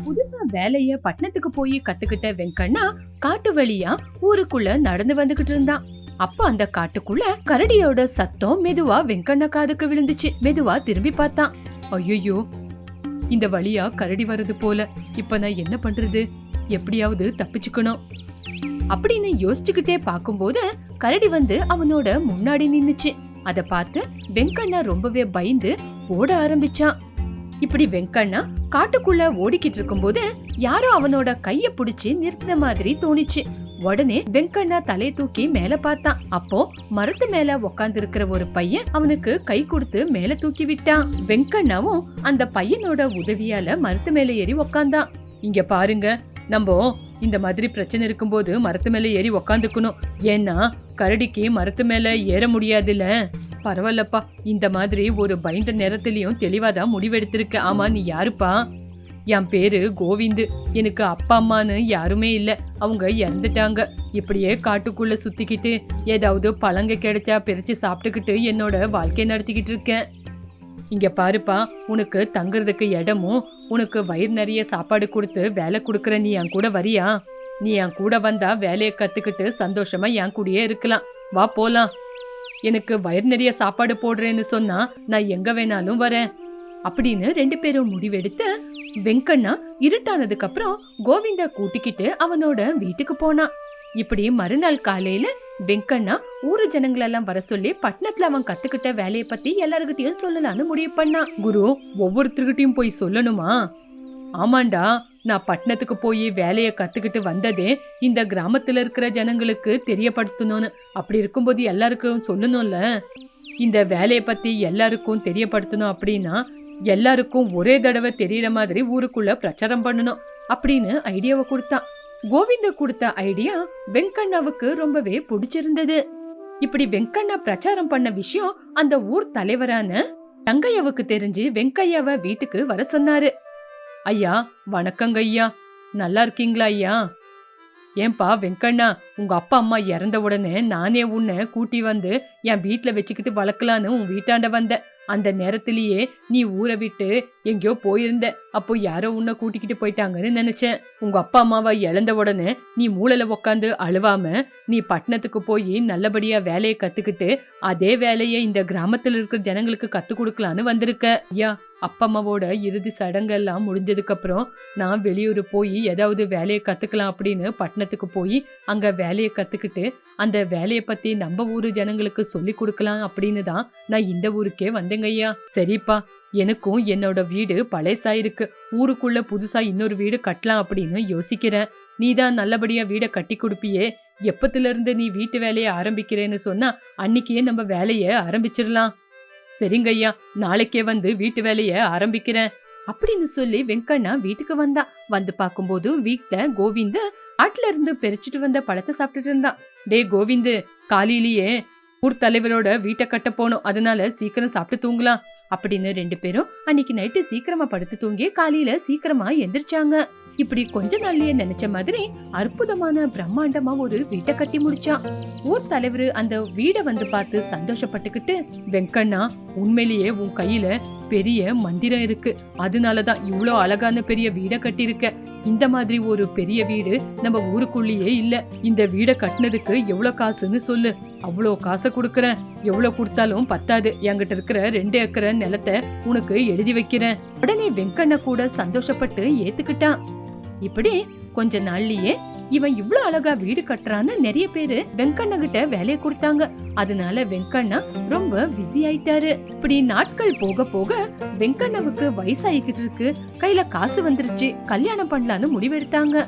புதுசா வேலைய பட்டணத்துக்கு போய் கத்துக்கிட்ட வெங்கண்ணா காட்டு வழியா ஊருக்குள்ள நடந்து வந்துகிட்டு இருந்தான். அப்ப அந்த காட்டுக்குள்ள கரடியோட சத்தம் மெதுவா வெங்கண்ணா காதுக்கு விழுந்துச்சு. மெதுவா திரும்பி பார்த்தான். ஐயோ, இந்த வழியா கரடி வருது போல. இப்ப நான் என்ன பண்றது? எப்படியாவது தப்பிச்சுக்கணும் அப்படின்னு யோசிச்சுக்கிட்டே பாக்கும்போது கரடி வந்து அவனோட முன்னாடி நின்னுச்சு. அத பார்த்து வெங்கண்ணா ரொம்பவே பயந்து ஓட ஆரம்பிச்சான். இப்படி வெங்கண்ணா காட்டுக்குள்ள ஓடிக்கிட்டு இருக்கும்போது யாரோ அவனோட கைய புடிச்சு நிறுத்தின மாதிரி தோணிச்சு. உடனே வெங்கண்ணா தலையை தூக்கி மேல பார்த்தான். அப்போ மரத்து மேல உக்காந்து இருக்கிற ஒரு பையன் அவனுக்கு கை கொடுத்து மேல தூக்கி விட்டான். வெங்கண்ணாவும் அந்த பையனோட உதவியால மரத்து மேல ஏறி உக்காந்தான். இங்க பாருங்க, நம்ம இந்த மாதிரி பிரச்சனை இருக்கும்போது மரத்து மேல ஏறி உக்காந்துக்கணும். ஏன்னா கரடிக்கு மரத்து மேல ஏற முடியாதுல்ல. பரவாயில்லப்பா, இந்த மாதிரி ஒரு பயந்த நேரத்திலயும் தெளிவாதான் முடிவெடுத்திருக்க. ஆமா, நீ யாருப்பா? என் பேரு கோவிந்து. எனக்கு அப்பா அம்மான்னு யாருமே இல்ல, அவங்க இறந்துட்டாங்க. இப்படியே காட்டுக்குள்ள சுத்திக்கிட்டு ஏதாவது பழங்க கிடைச்சா பிரிச்சு சாப்பிட்டுக்கிட்டு என்னோட வாழ்க்கை நடத்திக்கிட்டு இருக்கேன். இங்க பாருப்பா, உனக்கு தங்குறதுக்கு இடமும் உனக்கு வயிறு நிறைய சாப்பாடு கொடுத்து வேலை கொடுக்கற. நீ என் கூட வரியா? நீ என் கூட வந்தா வேலையை கத்துக்கிட்டு சந்தோஷமா என் கூடயே இருக்கலாம். வா போலாம். எனக்கு வயிறு நிறைய சாப்பாடு போடுறேன்னு சொன்னா நான் எங்க வேணாலும் வரேன் அப்படின்னு ரெண்டு பேரும் முடிவெடுத்து வெங்கண்ணா இருட்டானதுக்கு அப்புறம் கோவிந்த கூட்டிக்கிட்டு அவனோட வீட்டுக்கு போனான். இப்படி மறுநாள் காலையில வெங்கண்ணா ஊரு ஜனங்களெல்லாம் வர சொல்லி பட்டணத்துல அவன் கத்துக்கிட்ட வேலையை பத்தி எல்லாருகிட்டையும் சொல்லலாம்னு முடிவு பண்ணான். குரு, ஒவ்வொருத்தருகிட்டையும் போய் சொல்லணுமா? ஆமாண்டா, நான் பட்டணத்துக்கு போய் வேலையை கத்துக்கிட்டு வந்ததே இந்த கிராமத்துல இருக்கிற ஜனங்களுக்கு தெரியப்படுத்தணும்னு. அப்படி இருக்கும்போது எல்லாருக்கும் சொல்லணும்ல. இந்த வேலையை பத்தி எல்லாருக்கும் தெரியப்படுத்தணும் அப்படின்னா எல்லாருக்கும் ஒரே தடவை தெரியற மாதிரி ஊருக்குள்ள பிரச்சாரம் பண்ணணும் அப்படின்னு ஐடியாவை கொடுத்தான். கோவிந்த கொடுத்த ஐடியா வெங்கண்ணாவுக்கு ரொம்பவே பிடிச்சிருந்தது. இப்படி வெங்கண்ணா பிரச்சாரம் பண்ண விஷயம் அந்த ஊர் தலைவரான தங்கையாவுக்கு தெரிஞ்சு வெங்கையாவை வீட்டுக்கு வர சொன்னாரு. ஐயா, வணக்கங்க ஐயா. நல்லா இருக்கீங்களா ஐயா? ஏன்பா வெங்கண்ணா, உங்க அப்பா அம்மா இறந்த உடனே நானே உன்னை கூட்டி வந்து என் வீட்டுல வச்சுக்கிட்டு வளர்க்கலான்னு உன் வீட்டாண்ட வந்த. அந்த நேரத்திலேயே நீ ஊரை விட்டு எங்கேயோ போயிருந்த. அப்போ யாரோ உன்னை கூட்டிக்கிட்டு போயிட்டாங்கன்னு நினைச்சேன். உங்க அப்பா அம்மாவை இழந்த உடனே நீ மூளையில உக்காந்து அழுவாம நீ பட்டணத்துக்கு போய் நல்லபடியா வேலையை கத்துக்கிட்டு அதே வேலையை இந்த கிராமத்துல இருக்கிற ஜனங்களுக்கு கத்து கொடுக்கலான்னு வந்திருக்க. ஐயா, அப்பா அம்மாவோட இறுதி சடங்கெல்லாம் முடிஞ்சதுக்கு அப்புறம் நான் வெளியூர் போய் ஏதாவது வேலையை கத்துக்கலாம் அப்படின்னு பட்டணத்துக்கு போய் அங்க வேலையை கத்துக்கிட்டு அந்த வேலையை பத்தி நம்ம ஊரு ஜனங்களுக்கு சொல்லி கொடுக்கலாம் அப்படின்னு தான் நான் இந்த ஊருக்கே வந்தேங்க ஐயா. சரிப்பா, எனக்கும் என்னோட வீடு பழைசாயிருக்கு. ஊருக்குள்ள புதுசா இன்னொரு வீடு கட்டலாம் அப்படின்னு யோசிக்கிறேன். நீதான் நல்லபடியா வீடை கட்டி கொடுப்பியே. எப்பத்துல இருந்து நீ வீட்டு வேலையை ஆரம்பிக்கிறேன்னு சொன்னா அன்னைக்கே நம்ம வேலையை ஆரம்பிச்சிடலாம். சரிங்க ஐயா, நாளைக்கே வந்து வீட்டு வேலைய ஆரம்பிக்கிறேன் அப்படின்னு சொல்லி வெங்கண்ணா வீட்டுக்கு வந்தா. வந்து பாக்கும்போது வீட்டுல கோவிந்து ஆட்டுல இருந்து பெரிச்சிட்டு வந்த பழத்தை சாப்பிட்டுட்டு இருந்தான். டே கோவிந்து, காலையிலேயே ஊர் தலைவரோட வீட்டை கட்ட போனோம், அதனால சீக்கிரம் சாப்பிட்டு தூங்கலாம் அப்படின்னு ரெண்டு பேரும் அன்னைக்கு நைட்டு சீக்கிரமா படுத்து தூங்கி காலையில சீக்கிரமா எந்திரிச்சாங்க. இப்படி கொஞ்ச நாள்லயே நினைச்ச மாதிரி அற்புதமான பிரம்மாண்டமா ஒரு வீட்டை கட்டி முடிச்சான். ஊர் தலைவர் அந்த வீடை வந்து பார்த்து சந்தோஷப்பட்டுக்கிட்டு, வெங்கண்ணா, உண்மையிலேயே உன் கையில பெரிய மந்திரம் இருக்கு. அதனாலதான் இவ்வளோ அழகான பெரிய வீடை கட்டியிருக்க. இந்த மாதிரி ஒரு பெரிய வீடு நம்ம ஊருக்குள்ளேயே இல்ல. இந்த வீடை கட்டினதுக்கு எவ்வளவு காசுன்னு சொல்லு. அவ்வளோ காசை கொடுக்கறேன். எவ்வளவு கொடுத்தாலும் பத்தாது. என்கிட்ட இருக்கிற 2 ஏக்கரை நிலத்தை உனக்கு எழுதி வைக்கிறேன். உடனே வெங்கண்ணா கூட சந்தோஷப்பட்டு ஏத்துக்கிட்டான். இப்படி கொஞ்ச நாள்லயே இவன் இவ்வளவு அழகா வீடு கட்டுறான்னு நிறைய பேரு வெங்கண்ணா கிட்ட வேலையை கொடுத்தாங்க. அதனால வெங்கண்ணா ரொம்ப பிஸி ஆயிட்டாரு. இப்படி நாட்கள் போக போக வெங்கண்ணாவுக்கு வயசாயிக்கிட்டு இருக்கு. கையில காசு வந்துருச்சு. கல்யாணம் பண்ணலான்னு முடிவெடுத்தாங்க.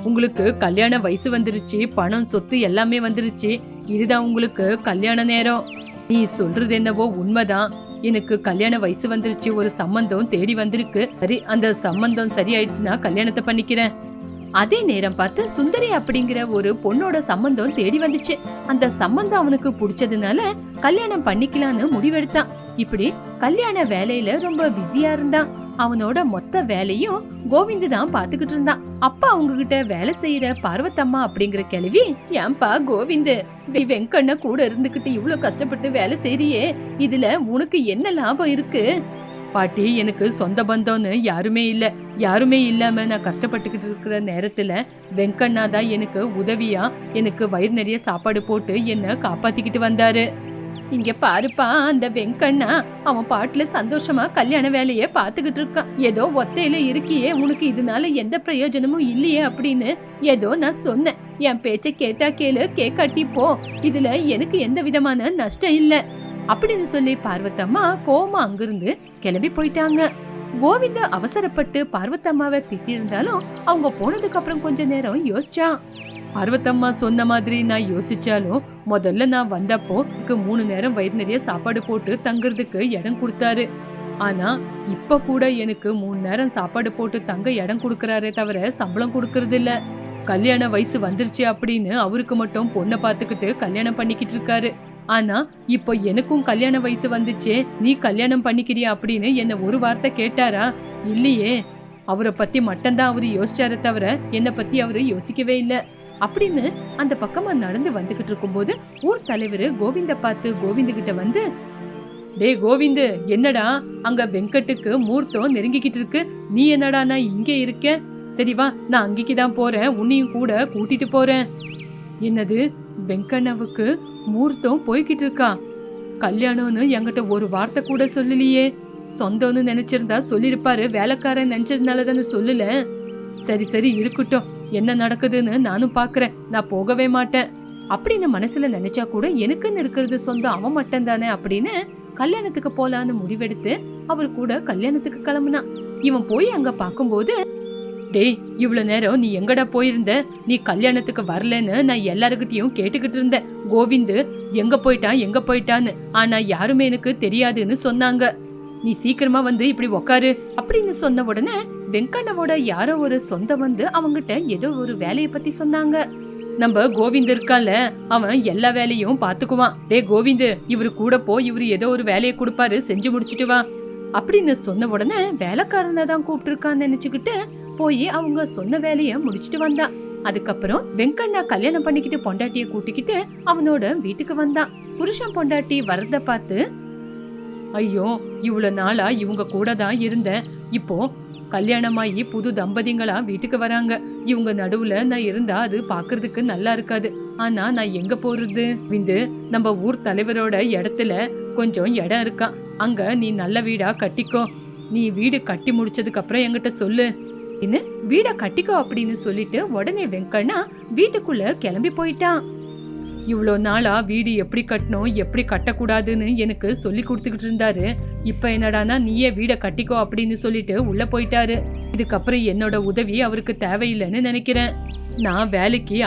உங்களுக்கு கல்யாண வயசு வந்துருச்சு, பணம் சொத்து எல்லாமே வந்துருச்சு. இதுதான் உங்களுக்கு கல்யாண நேரம். நீ சொல்றது என்னவோ உண்மைதான். எனக்கு கல்யாண வயசு வந்துருச்சு. ஒரு சம்பந்தம் தேடி வந்திருக்கு. சரி, அந்த சம்பந்தம் சரியாயிடுச்சுன்னா கல்யாணத்தை பண்ணிக்கிறேன். அதே நேரம் பார்த்து சுந்தரி அப்படிங்கிற ஒரு பொண்ணோட சம்பந்தம் தேடி வந்துச்சு. அந்த சம்பந்தம் அவனுக்கு பிடிச்சதுனால கல்யாணம் பண்ணிக்கலான்னு முடிவெடுத்தான். இப்படி கல்யாண வேலையில ரொம்ப பிஸியா இருந்தான். அவனோட மொத்த வேலையும் கோவிந்து தான் பாத்துக்கிட்டு இருந்தான். அப்பா அவங்க கிட்ட வேலை செய்யற பார்வத்தம்மா அப்படிங்கிற கிழவி, ஏன்பா கோவிந்து, வெங்கண்ண கூட இருந்துகிட்டு இவ்வளவு கஷ்டப்பட்டு வேலை செய்றியே, இதுல உனக்கு என்ன லாபம் இருக்கு? பாட்டி, எனக்கு சொந்த பந்தம்னு யாருமே இல்ல. யாருமே இல்லாம நான் கஷ்டப்பட்டுக்கிட்டு இருக்கிற நேரத்துல வெங்கண்ணா தான் எனக்கு உதவியா எனக்கு வயிறு நிறைய சாப்பாடு போட்டு என்ன காப்பாத்திக்கிட்டு வந்தாரு. இங்க பாருப்பா, அந்த வெங்கண்ணா அவன் பாட்டுல சந்தோஷமா கல்யாண வேலையே பாத்துக்கிட்டு இருக்கான். ஏதோ ஒத்தையில இருக்கியே, உனக்கு இதனால எந்த பிரயோஜனமும் இல்லையே அப்படின்னு ஏதோ நான் சொன்னேன். என் பேச்ச கேட்டா கேளு, கேட்காட்டி போ, இதுல எனக்கு எந்த விதமான நஷ்டம் இல்ல அப்படின்னு சொல்லி பார்வத்தம்மா கோமா அங்கிருந்து கிளம்பி போயிட்டாங்க. கோவிந்த அவசரப்பட்டு பார்வத்தம்மாவை திட்டிருந்தாலும் அவங்க போனதுக்கு அப்புறம் கொஞ்ச நேரம் யோசிச்சான். பார்வத்தம்மா சொன்ன மாதிரி நான் யோசிச்சாலும் முதல்ல நான் வந்தப்போ 3 நேரம் வயிறு நிறைய சாப்பாடு போட்டு தங்குறதுக்கு இடம் கொடுத்தாரு. ஆனா இப்ப கூட எனக்கு 3 நேரம் சாப்பாடு போட்டு தங்க இடம் கொடுக்கறாரே தவிர சம்பளம் கொடுக்கறது இல்ல. கல்யாண வயசு வந்துருச்சு அப்படின்னு அவருக்கு மட்டும் பொண்ணை பார்த்துக்கிட்டு கல்யாணம் பண்ணிக்கிட்டு இருக்காரு. ஆனா இப்போ எனக்கும் கல்யாண வயசு வந்துச்சே, நீ கல்யாணம் பண்ணிக்கிறியா அப்படின்னு என்ன ஒரு வார்த்தை கேட்டாரா? இல்லையே. அவரை பத்தி மட்டும்தான் அவரு யோசிச்சார தவிர என்னை பத்தி அவரு யோசிக்கவே இல்லை அப்படின்னு அந்த பக்கமா நடந்து வந்துகிட்டு இருக்கும்போது ஊர் தலைவர் கோவிந்த பார்த்து கோவிந்து கிட்ட வந்து, டே கோவிந்து, என்னடா அங்க வெங்கட்டுக்கு மூர்த்தம் நெருங்கிக்கிட்டு இருக்கு, நீ என்னடா நான் இங்கே இருக்க? சரி வா, நான் அங்கேக்கு தான் போறேன், உன்னையும் கூட கூட்டிட்டு போறேன். என்னது, வெங்கண்ணாவுக்கு மூர்த்தம் போய்கிட்டு இருக்கா? கல்யாணம்னு என்கிட்ட ஒரு வார்த்தை கூட சொல்லலையே. சொந்தம்னு நினைச்சிருந்தா சொல்லிருப்பாரு, வேலைக்காரன் நினைச்சதுனால தானே சொல்லல. சரி சரி இருக்கட்டும், என்ன நடக்குதுன்னு நானும் பாக்குறேன், நான் போகவே மாட்டேன் அப்படின்னு மனசுல நினைச்சா கூட எனக்குன்னு இருக்கிறது சொந்தம் அவன் மட்டும் தானே அப்படின்னு கல்யாணத்துக்கு போலான்னு முடிவெடுத்து அவர் கூட கல்யாணத்துக்கு கிளம்புனா. இவன் போய் அங்க பாக்கும்போது, டேய், இவ்வளவு நேரம் நீ எங்கடா போயிருந்த? நீ கல்யாணத்துக்கு வரலன்னு நான் எல்லாருக்கிட்டையும் கேட்டுக்கிட்டு இருந்தேன். கோவிந்து எங்க போயிட்டான்னு, ஆனா யாருமே எனக்கு தெரியாதுன்னு சொன்னாங்க. நீ சீக்கிரமா வந்து இப்படி உக்காரு அப்படின்னு சொன்ன உடனே வெங்கண்ணவோட யாரோ ஒரு சொந்தம் வந்து அவங்கிட்ட ஏதோ ஒரு வேலையை பத்தி சொன்னாங்க. நம்ம கோவிந்த் இருக்கால, அவன் எல்லா வேலையும் பாத்துக்குவான். டே கோவிந்து, இவரு கூட போ, இவரு ஏதோ ஒரு வேலையை கொடுப்பாரு, செஞ்சு முடிச்சுட்டு வா அப்படின்னு சொன்ன உடனே வேலைக்காரனை தான் கூப்பிட்டு இருக்கான்னு நினைச்சுக்கிட்டு போய் அவங்க சொன்ன வேலைய முடிச்சுட்டு வந்தான். அதுக்கப்புறம் வெங்கண்ணா கல்யாணம் பண்ணிக்கிட்டு பொண்டாட்டிய கூட்டிக்கிட்டு அவனோட வீட்டுக்கு வந்தான். புருஷன் பொண்டாட்டி வரத பார்த்து, ஐயோ, இவ்வளவு நாளா இவங்க கூட தான் இருந்தேன், இப்போ கல்யாணமாயி புது தம்பதிங்களா வீட்டுக்கு வராங்க, இவங்க நடுவுல நான் இருந்தா அது பாக்குறதுக்கு நல்லா இருக்காது. ஆனா நான் எங்க போறது? விந்து, நம்ம ஊர் தலைவரோட இடத்துல கொஞ்சம் இடம் இருக்கான், அங்க நீ நல்ல வீடா கட்டிக்கோ. நீ வீடு கட்டி முடிச்சதுக்கு அப்புறம் என்கிட்ட சொல்லு. வீட கட்டிக்கோ அப்படின்னு சொல்லிட்டு உடனே வெங்கண்ணா வீட்டுக்குள்ள கிளம்பி போயிட்டான். இவ்வளோ நாளா வீடு எப்படி கட்டணும், எப்படி கட்டக்கூடாதுன்னு எனக்கு சொல்லி கொடுத்துக்கிட்டு இருந்தாரு. இப்ப என்னடானா நீயே வீட கட்டிக்கோ அப்படின்னு சொல்லிட்டு உள்ள போயிட்டாரு. இதுக்கப்புறம் என்னோட உதவி அவருக்கு தேவையில்லைன்னு நினைக்கிறேன். நான் வேலைக்கு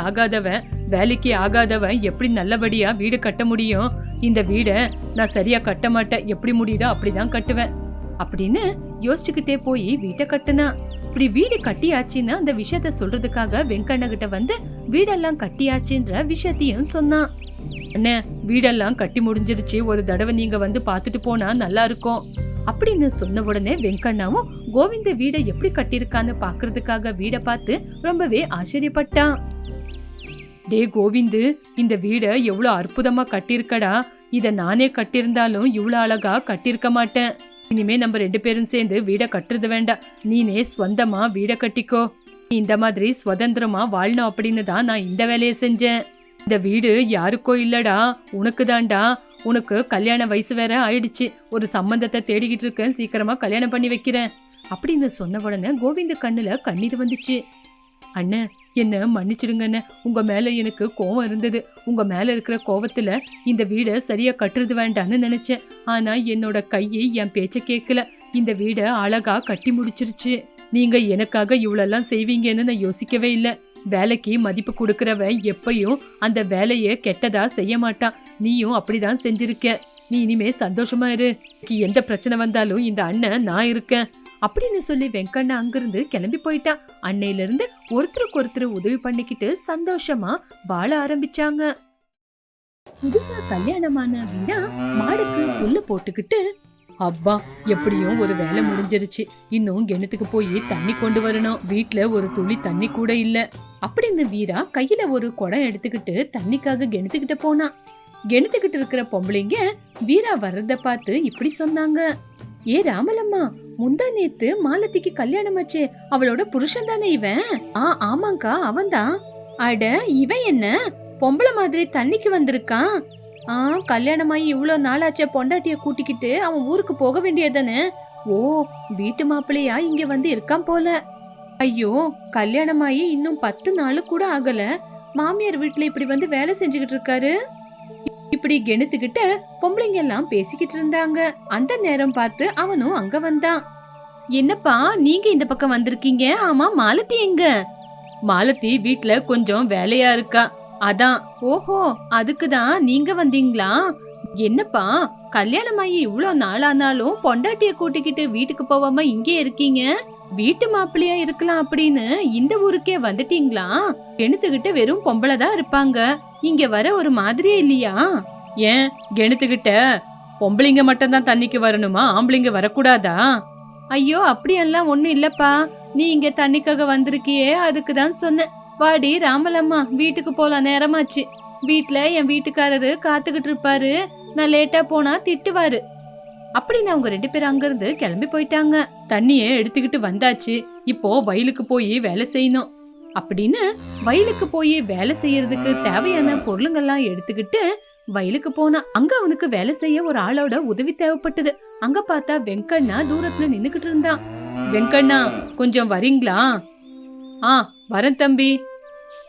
ஆகாதவன் எப்படி நல்லபடியா வீடு கட்ட முடியும்? இந்த வீட நான் சரியா கட்ட மாட்டேன், எப்படி முடியுதோ அப்படிதான் கட்டுவேன் அப்படின்னு யோசிச்சுக்கிட்டே போய் வீட்டை கட்டுனா. இப்படி வீடு கட்டியாச்சுன்னு அந்த விஷயத்த சொல்றதுக்காக வெங்கண்ண கிட்ட வந்து வீடெல்லாம் கட்டியாச்சுன்ற விஷயத்தையும் சொன்னான். அண்ணே, வீடெல்லாம் கட்டி முடிஞ்சிருச்சு, ஒரு தடவை நீங்க வந்து பாத்துட்டு போனா நல்லா இருக்கும் அப்படின்னு சொன்ன உடனே வெங்கண்ணாவும் கோவிந்த வீடை எப்படி கட்டிருக்கான்னு பாக்குறதுக்காக வீடை பார்த்து ரொம்பவே ஆச்சரியப்பட்டான். டே கோவிந்து, இந்த வீட எவ்வளவு அற்புதமா கட்டிருக்கடா, இத நானே கட்டிருந்தாலும் இவ்வளவு அழகா கட்டிருக்க மாட்டேன். இனிமே நம்ம 2 பேரும் சேர்ந்து வீட கட்டுறது வேண்டாம், நீனே சொந்தமா வீட கட்டிக்கோ. நீ இந்த மாதிரி சுதந்திரமா வாழணும் அப்படின்னு தான் நான் இந்த வேலையை செஞ்சேன். இந்த வீடு யாருக்கோ இல்லடா, உனக்கு தான்டா. உனக்கு கல்யாண வயசு வேற ஆயிடுச்சு, ஒரு சம்பந்தத்தை தேடிக்கிட்டு இருக்கேன், சீக்கிரமா கல்யாணம் பண்ணி வைக்கிறேன் அப்படின்னு சொன்ன உடனே கோவிந்த கண்ணுல கண்ணீர் வந்துச்சு. அண்ணன், என்ன மன்னிச்சிடுங்கண்ணே, உங்க மேல எனக்கு கோவம் இருந்தது. உங்க மேல இருக்கிற கோவத்துல இந்த வீடை சரியா கட்டுறது வேண்டான்னு நினைச்சேன். ஆனா என்னோட கையை என் பேச்ச கேட்கல, இந்த வீடை அழகா கட்டி முடிச்சிருச்சு. நீங்க எனக்காக இவ்வளெல்லாம் செய்வீங்கன்னு நான் யோசிக்கவே இல்லை. வேலைக்கு மதிப்பு கொடுக்கறவன் எப்பயும் அந்த வேலைய கெட்டதா செய்ய மாட்டான். நீயும் அப்படிதான் செஞ்சிருக்க. நீ இனிமே சந்தோஷமா இரு, எந்த பிரச்சனை வந்தாலும் இந்த அண்ணன் நான் இருக்கேன் அப்படின்னு சொல்லி வெங்கண்ணா அங்கிருந்து கிளம்பி போயிட்டான். அன்னையில இருந்து ஒருத்தருக்கு ஒருத்தர் உதவி பண்ணிக்கிட்டு சந்தோஷமா வாழ ஆரம்பிச்சாங்க. புதுசா கல்யாணமான வீரா மாடுக்கு புல்லு போட்டுக்கிட்டு, அப்பா, எப்படியும் ஒரு வேலை முடிஞ்சிருச்சு, இன்னும் கிணத்துக்கு போய் தண்ணி கொண்டு வரணும், வீட்டுல ஒரு துளி தண்ணி கூட இல்ல அப்படின்னு வீரா கையில ஒரு குடம் எடுத்துக்கிட்டு தண்ணிக்காக கிணத்துக்கிட்ட போனான். கிணத்துக்கிட்டு இருக்கிற பொம்பளைங்க வீரா வர்றத பார்த்து இப்படி சொன்னாங்க. ஏ ராமலம்மா, முந்தா நேத்து மாலத்திக்கு கல்யாணம் ஆச்சே, அவளோட புருஷன் தானே இவன்? ஆமாங்கா, அவன்தான். அட, இவன் என்ன பொம்பளை மாதிரி தண்ணிக்கு வந்திருக்கான்? கல்யாணமாயி இவ்வளவு நாளாச்சே, பொண்டாட்டிய கூட்டிக்கிட்டு அவன் ஊருக்கு போக வேண்டியதானே? ஓ, வீட்டு மாப்பிள்ளையா இங்க வந்து இருக்கான் போல. ஐயோ, கல்யாணமாயி இன்னும் 10 நாளு கூட ஆகல, மாமியார் வீட்டுல இப்படி வந்து வேலை செஞ்சுக்கிட்டு இருக்காரு. இப்படி கெணுத்துக்கிட்ட பொம்பளைங்க எல்லாம் பேசிக்கிட்டு இருந்தாங்க. அந்த நேரம் பார்த்து அவனும் அங்க வந்தான். என்னப்பா, நீங்க இந்த பக்கம் வந்திருக்கீங்க? ஆமா, மாலத்தி எங்க? மாலத்தி வீட்ல கொஞ்சம் வேலையா இருக்கா, அதான். ஓஹோ, அதுக்குதான் நீங்க வந்தீங்களா? என்னப்பா, கல்யாணமாயி இவ்வளவு நாளானாலும் பொண்டாட்டிய கூட்டிக்கிட்டு வீட்டுக்கு போவாம இங்கே இருக்கீங்க? வீட்டு மாப்பிள்ளையா இருக்கலாம் அப்படின்னு இந்த ஊருக்கே வந்துட்டீங்களா? கெணுத்துக்கிட்ட வெறும் பொம்பளை தான் இருப்பாங்க, இங்க வர ஒரு மாதிரியே இல்லையா? ஏன் கெணுத்துக்கிட்ட பொம்பளைங்க மட்டும் தான் தண்ணிக்கு வரணுமா, ஆம்பளைங்க வரக்கூடாதா? ஐயோ, அப்படியெல்லாம் ஒண்ணும் இல்லப்பா, நீ இங்க தண்ணிக்காக வந்திருக்கியே, அதுக்குதான் சொன்ன. வாடி ராமலம்மா, வீட்டுக்கு போலாம், நேரமாச்சு. வீட்டுல என் வீட்டுக்காரரு காத்துக்கிட்டு இருப்பாரு, நான் லேட்டா போனா திட்டுவாரு. அப்படின்னு அவங்க 2 பேரும் அங்கிருந்து கிளம்பி போயிட்டாங்க. தண்ணிய எடுத்துக்கிட்டு வந்தாச்சு, இப்போ வயலுக்கு போய் வேலை செய்யணும் அப்படின்னு வயலுக்கு போய் வேலை செய்யறதுக்கு தேவையான பொருளுங்கெல்லாம் எடுத்துக்கிட்டு வயலுக்கு போனா. அங்க அவனுக்கு வேலை செய்ய ஒரு ஆளோட உதவி தேவைப்பட்டது. அங்க பார்த்தா வெங்கண்ணா தூரத்துல நின்னுக்கிட்டு இருந்தான். வெங்கண்ணா, கொஞ்சம் வரீங்களா? வரேன் தம்பி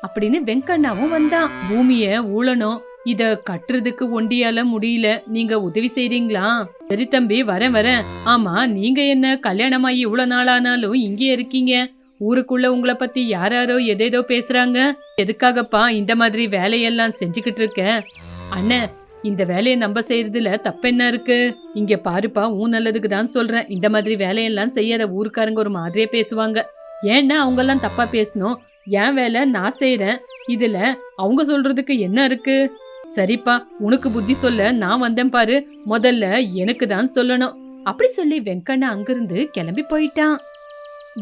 அப்படின்னு வெங்கண்ணாவும் வந்தான். பூமிய ஊழணும், இத கட்டுறதுக்கு ஒண்டியால முடியல, நீங்க உதவி செய்றீங்களா? சரி தம்பி, வரேன். ஆமா, நீங்க என்ன கல்யாணமாயி இவ்வளவு நாளானாலும் இங்கே இருக்கீங்க? ஊருக்குள்ள உங்களை பத்தி யாராரோ எதேதோ பேசுறாங்க. எதுக்காகப்பா இந்த மாதிரி வேலையெல்லாம் செஞ்சுக்கிட்டு இருக்க? அண்ணன், இந்த வேலையை நம்ம செய்யறதுல தப்பென்ன இருக்கு? இங்க பாருப்பா, நல்லதுக்கு தான் சொல்றேன். இந்த மாதிரி வேலையெல்லாம் செய்யாத ஊருக்காரங்க ஒரு மாதிரியே பேசுவாங்க. ஏன்னா அவங்க எல்லாம் தப்பா பேசணும்? என் வேலை நான் செய்யறேன், இதுல அவங்க சொல்றதுக்கு என்ன இருக்கு? சரிப்பா, உனக்கு புத்தி சொல்ல நான் வந்தேன் பாரு, முதல்ல எனக்கு தான் சொல்லணும் அப்படி சொல்லி வெங்கண்ணா அங்கிருந்து கிளம்பி போயிட்டான்.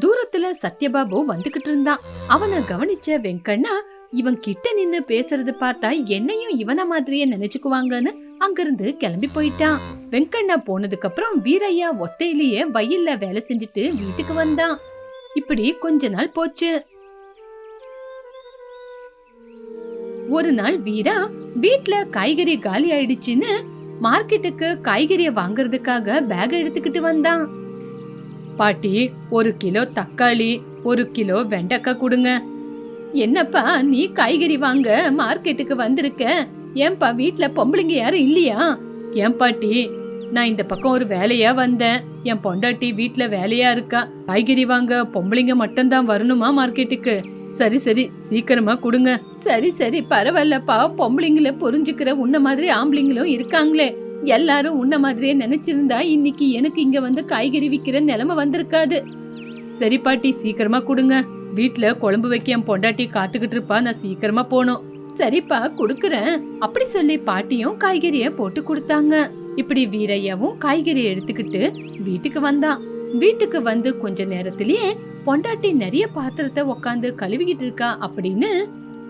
தூரத்துல சத்யபாபு வந்துகிட்டு இருந்தான். அவனை கவனிச்ச வெங்கண்ணா, இவன் கிட்ட நின்னு பேசுறது பார்த்தா என்னையும் இவன மாதிரியே நினைச்சுக்குவாங்கன்னு அங்கிருந்து கிளம்பி போயிட்டான். வெங்கண்ணா போனதுக்கு அப்புறம் வீரையா ஒத்தையிலேயே வயல்ல வேலை செஞ்சுட்டு வீட்டுக்கு வந்தான். இப்படி கொஞ்ச நாள் போச்சு. ஒரு நாள் வீரா வீட்ல காய்கறி காலி ஆயிடுச்சுன்னு மார்க்கெட்டுக்கு காய்கறிய வாங்குறதுக்காக பேக் எடுத்துக்கிட்டு வந்தான். பாட்டி, 1 கிலோ தக்காளி, 1 கிலோ வெண்டைக்காய் கொடுங்க. என்னப்பா, நீ காய்கறி வாங்க மார்க்கெட்டுக்கு வந்திருக்க? ஏன்பா, வீட்ல பொம்பளைங்க யாரும் இல்லையா? ஏன் பாட்டி, நான் இந்த பக்கம் ஒரு வேலையா வந்தேன், என் பொண்டாட்டி வீட்ல வேலையா இருக்கா, காய்கறி வாங்க பொம்பளைங்க மட்டும்தான் வரணுமா மார்க்கெட்டுக்கு? சரி சீக்கிரமா கொடுங்க. சரி பரவாயில்லப்பா, பொம்பளைங்கள புரிஞ்சுக்கிற உன்ன மாதிரி ஆம்பளைங்களும் இருக்காங்களே, எல்லாரும் உன்ன மாதிரியே நினைச்சிருந்தா இன்னைக்கு எனக்கு இங்க வந்து காய்கறி விக்கிற நிலைமை வந்திருக்காது. சரி பாட்டி, சீக்கிரமா கொடுங்க, வீட்ல குழம்பு வைக்க என் பொண்டாட்டி காத்துக்கிட்டு இருப்பா, நான் சீக்கிரமா போனோம். சரிப்பா, குடுக்கறேன் அப்படி சொல்லி பாட்டியும் காய்கறிய போட்டு கொடுத்தாங்க. இப்படி வீரையாவும் காய்கறியை எடுத்துக்கிட்டு வீட்டுக்கு வந்தான். வீட்டுக்கு வந்து கொஞ்ச நேரத்திலேயே பொண்டாட்டி நிறைய பாத்திரத்தை உக்காந்து கழுவிக்கிட்டு இருக்கா அப்படின்னு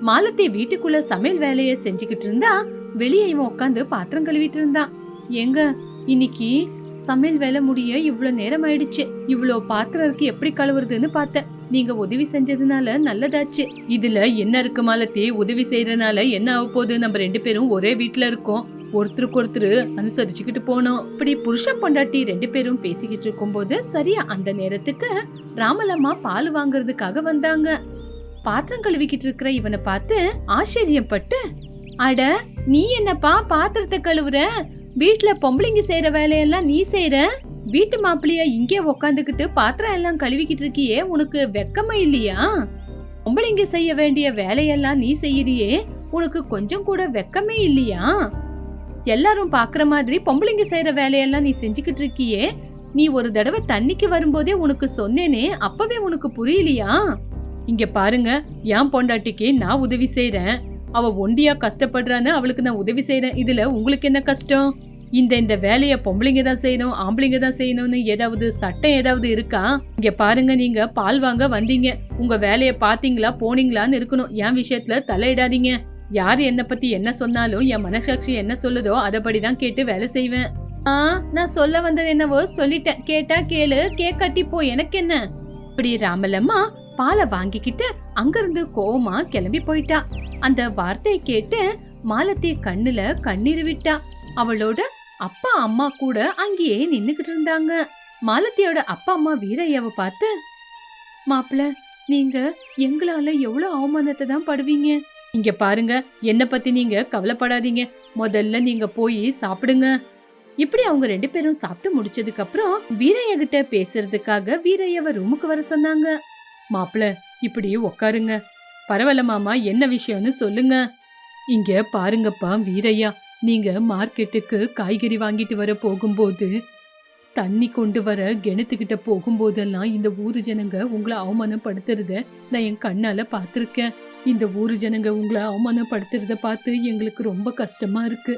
மாலத்தி வீட்டுக்குள்ள சமையல் வேலைய செஞ்சுக்கிட்டு இருந்தா. வெளியே இவன் உட்காந்து பாத்திரம் கழுவிட்டு இருந்தான். எங்க இன்னைக்கு சமையல் வேலை முடிய இவ்வளவு நேரம் ஆயிடுச்சு, இவ்வளவு பாத்திரம் இருக்கு, எப்படி கழுவுறதுன்னு பார்த்தேன். நீங்க உதவி செஞ்சதுனால நல்லதாச்சு. இதுல என்ன இருக்கு மாலத்தி, உதவி செய்யறதுனால என்ன ஆக போகுது? நம்ம 2 பேரும் ஒரே வீட்டுல இருக்கோம், ஒருத்தருக்கு ஒருத்தர் அனுசரிச்சுக்கிட்டு போனோம். இப்படி புருஷன் பொண்டாட்டி 2 பேரும் பேசிக்கிட்டு இருக்கும் போது சரியா அந்த நேரத்துக்கு ராமலம்மா பால் வாங்குறதுக்காக வந்தாங்க. பாத்திரம் கழுவிக்கிட்டு இருக்கிற இவனை பார்த்து ஆச்சரியப்பட்டு, அட, நீ என்னப்பா பாத்திரத்தை கழுவுற? வீட்டுல பொம்பளைங்க செய்யற வேலையெல்லாம் நீ செய்யற? வீட்டு மாப்பிள்ளையா இங்கே உக்காந்துக்கிட்டு பாத்திரம் எல்லாம் கழுவிக்கிட்டு இருக்கியே, உனக்கு வெக்கமா இல்லையா? பொம்பளைங்க செய்ய வேண்டிய வேலையெல்லாம் நீ செய்யறியே, உனக்கு கொஞ்சம் கூட வெக்கமே இல்லையா? எல்லாரும் பாக்குற மாதிரி பொம்பளைங்க செய்யற வேலையெல்லாம் நீ செஞ்சுக்கிட்டு இருக்கியே, நீ ஒரு தடவை தண்ணிக்கு வரும்போதே உனக்கு சொன்னேனே, அப்பவே உனக்கு புரியலையா? இங்க பாருங்க, என் பொண்டாட்டிக்கு நான் உதவி செய்யறேன், அவ ஒண்டியா கஷ்டப்படுறான்னு அவளுக்கு நான் உதவி செய்யறேன், இதுல உங்களுக்கு என்ன கஷ்டம்? இந்த வேலைய பொம்பளைங்க தான் செய்யணும், ஆம்பளைங்க தான் செய்யணும்னு ஏதாவது சட்டம் ஏதாவது இருக்கா? இங்க பாருங்க, நீங்க பால் வாங்க வந்தீங்க, உங்க வேலைய பாத்தீங்களா போனீங்களான்னு இருக்கணும். என் விஷயத்துல தலையிடாதீங்க. யாரு என்ன பத்தி என்ன சொன்னாலும் என் மனசாட்சி என்ன சொல்லுதோ அதபடிதான் கேட்டு வேலை செய்வேன். நான் சொல்ல வந்தது என்னவோ சொல்லிட்டேன், கேட்டா கேளு, கேட்காட்டி போ, எனக்கு என்ன. இப்படி ராமலம்மா பாலை வாங்கிக்கிட்டு அங்கிருந்து கோவமா கிளம்பி போயிட்டா. அந்த வார்த்தையை கேட்டு மாலத்தி கண்ணுல கண்ணீர் விட்டா. அவளோட அப்பா அம்மா கூட அங்கேயே நின்னுகிட்டு இருந்தாங்க. மாலத்தியோட அப்பா அம்மா வீரையாவை பார்த்து, மாப்பிள்ள, நீங்க எங்களால எவ்வளவு அவமானத்தை தான் படுவீங்க. இங்க பாருங்க, என்ன பத்தி நீங்க கவலைப்படாதீங்க, முதல்ல நீங்க போய் சாப்பிடுங்க. இப்படி அவங்க 2 பேரும் சாப்பிட்டு முடிச்சதுக்கு அப்புறம் வீரையா கிட்ட பேசுறதுக்காக வீரையாவை ரூமுக்கு வர சொன்னாங்க. மாப்பிள்ள, இப்படி உக்காருங்க. பரவாயில்ல மாமா, என்ன விஷயம்னு சொல்லுங்க. இங்க பாருங்கப்பா வீரையா, நீங்க மார்க்கெட்டுக்கு காய்கறி வாங்கிட்டு வர போகும்போது, தண்ணி கொண்டு வர கிணத்துக்கிட்ட போகும்போதெல்லாம் இந்த ஊரு ஜனங்க உங்களை அவமானப்படுத்துறத நான் என் கண்ணால பாத்திருக்கேன். இந்த ஊரு ஜனங்க உங்களை அவமானப்படுத்துறத பார்த்து எங்களுக்கு ரொம்ப கஷ்டமா இருக்கு.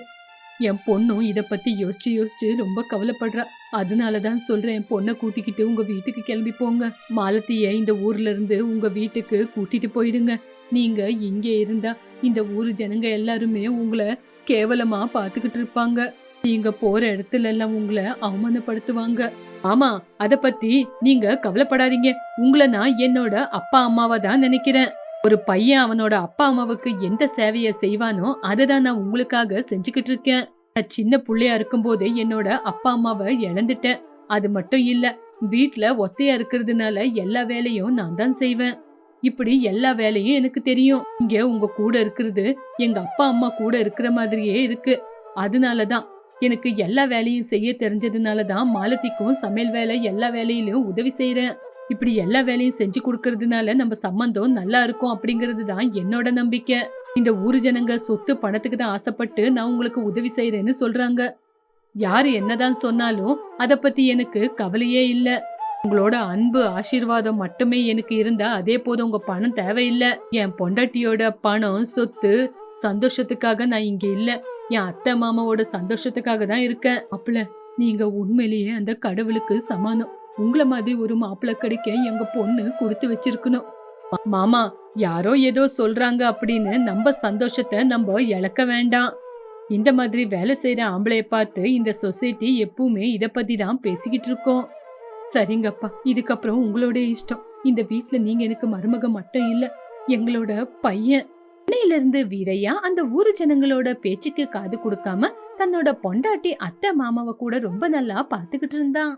என் பொண்ணும் இத பத்தி யோசிச்சு யோசிச்சு ரொம்ப கவலைப்படுறா. அதனாலதான் சொல்றேன், என் பொண்ணை கூட்டிக்கிட்டு உங்க வீட்டுக்கு கிளம்பி போங்க. மாலத்திய இந்த ஊர்ல இருந்து உங்க வீட்டுக்கு கூட்டிட்டு போயிடுங்க. நீங்க இங்கே இருந்தா இந்த ஊரு ஜனங்க எல்லாருமே உங்களை கேவலமா பாத்துக்கிட்டு இருப்பாங்க. நீங்க போற இடத்துல எல்லாம் உங்களை அவமானப்படுத்துவாங்க. ஆமா, அத பத்தி நீங்க கவலைப்படாதீங்க. உங்களை நான் என்னோட அப்பா அம்மாவை தான் நினைக்கிறேன். ஒரு பையன் அவனோட அப்பா அம்மாவுக்கு எந்த சேவைய செய்வானோ அததான் நான் உங்களுக்காக செஞ்சுக்கிட்டு இருக்கேன். நான் சின்ன புள்ளையா இருக்கும் போதே என்னோட அப்பா அம்மாவை இழந்துட்டேன். அது மட்டும் இல்ல, வீட்டுல ஒத்தையா இருக்கிறதுனால எல்லா வேலையும் நான் தான் செய்வேன். இப்படி எல்லா வேலையும் எனக்கு தெரியும். இங்க உங்க கூட இருக்கிறது எங்க அப்பா அம்மா கூட இருக்கிற மாதிரியே இருக்கு. அதனாலதான் எனக்கு எல்லா வேலையும் செய்ய தெரிஞ்சதுனாலதான் மாலத்திக்கும் சமையல் வேலை எல்லா வேலையிலும் உதவி செய்யறேன். இப்படி எல்லா வேலையும் செஞ்சு கொடுக்கறதுனால நம்ம சம்பந்தம் நல்லா இருக்கும் அப்படிங்கிறது தான் என்னோட நம்பிக்கை. இந்த ஊரு ஜனங்க சொத்து பணத்துக்கு தான் ஆசைப்பட்டு நான் உங்களுக்கு உதவி செய்யறேன்னு சொல்றாங்க. யாரு என்னதான் சொன்னாலும் அத பத்தி எனக்கு கவலையே இல்ல. உங்களோட அன்பு ஆசீர்வாதம் மட்டுமே எனக்கு இருந்தா அதே போதும். உங்க பணம் தேவையில்லை. என் பொண்டாட்டியோட பணம் சொத்து சந்தோஷத்துக்காக நான் இங்க இல்ல, என் அத்தை மாமாவோட சந்தோஷத்துக்காக தான் இருக்கேன். அப்பல நீங்க உண்மையிலேயே அந்த கடவுளுக்கு சமானம். உங்களை மாதிரி ஒரு மாப்பிள்ளை கிடைக்க எங்க பொண்ணு கொடுத்து வச்சிருக்கணும். மாமா, யாரோ ஏதோ சொல்றாங்க அப்படின்னு நம்ம சந்தோஷத்தை நம்ம இழக்க வேண்டாம். இந்த மாதிரி வேலை செய்யற ஆம்பளைய பார்த்து இந்த சொசைட்டி எப்பவுமே இத பத்தி தான் பேசிக்கிட்டு இருக்கோம். சரிங்கப்பா, இதுக்கப்புறம் உங்களோட இஷ்டம். இந்த வீட்டுல நீங்க எனக்கு மருமக மட்டும் இல்ல, எங்களோட பையன். சென்னையில இருந்து வீரையா அந்த ஊரு ஜனங்களோட பேச்சுக்கு காது கொடுக்காம தன்னோட பொண்டாட்டி அத்தை மாமாவை கூட ரொம்ப நல்லா பாத்துக்கிட்டு இருந்தான்.